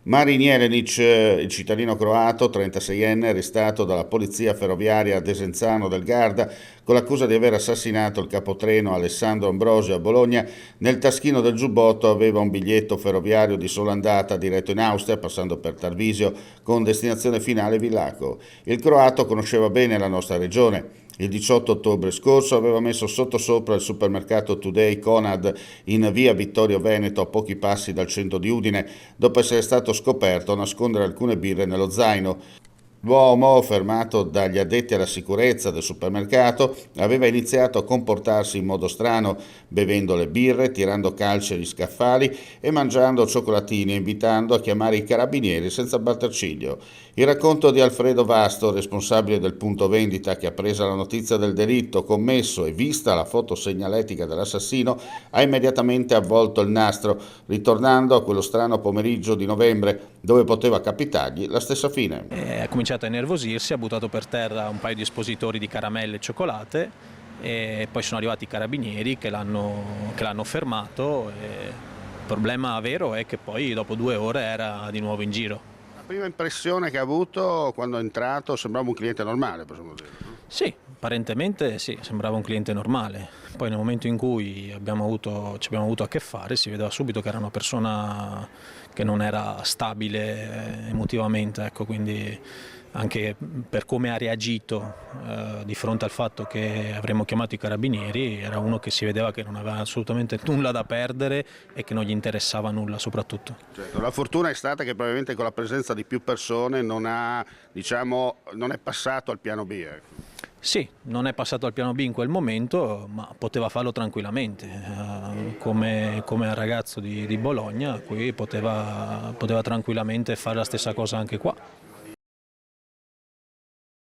Marin Jelenic, il cittadino croato, 36enne, arrestato dalla polizia ferroviaria a Desenzano del Garda con l'accusa di aver assassinato il capotreno Alessandro Ambrosio a Bologna. Nel taschino del giubbotto aveva un biglietto ferroviario di sola andata diretto in Austria, passando per Tarvisio, con destinazione finale Villaco. Il croato conosceva bene la nostra regione. Il 18 ottobre scorso aveva messo sottosopra il supermercato Today Conad in via Vittorio Veneto, a pochi passi dal centro di Udine, dopo essere stato scoperto nascondere alcune birre nello zaino. L'uomo, fermato dagli addetti alla sicurezza del supermercato, aveva iniziato a comportarsi in modo strano, bevendo le birre, tirando calci agli scaffali e mangiando cioccolatini, invitando a chiamare i carabinieri senza batter ciglio. Il racconto di Alfredo Vasto, responsabile del punto vendita che ha preso la notizia del delitto commesso e vista la foto segnaletica dell'assassino, ha immediatamente avvolto il nastro, ritornando a quello strano pomeriggio di novembre dove poteva capitargli la stessa fine. Ha cominciato a innervosirsi, ha buttato per terra un paio di espositori di caramelle e cioccolate e poi sono arrivati i carabinieri che l'hanno fermato. Il problema vero è che poi dopo 2 ore era di nuovo in giro. La prima impressione che ha avuto quando è entrato sembrava un cliente normale, possiamo dire. Sì, apparentemente sì, sembrava un cliente normale. Poi nel momento in cui ci abbiamo avuto a che fare si vedeva subito che era una persona che non era stabile emotivamente, ecco, quindi anche per come ha reagito di fronte al fatto che avremmo chiamato i carabinieri, era uno che si vedeva che non aveva assolutamente nulla da perdere e che non gli interessava nulla soprattutto. Certo, la fortuna è stata che probabilmente con la presenza di più persone non ha, diciamo, non è passato al piano B. Ecco. Sì, non è passato al piano B in quel momento, ma poteva farlo tranquillamente, come al ragazzo di Bologna, qui poteva tranquillamente fare la stessa cosa anche qua.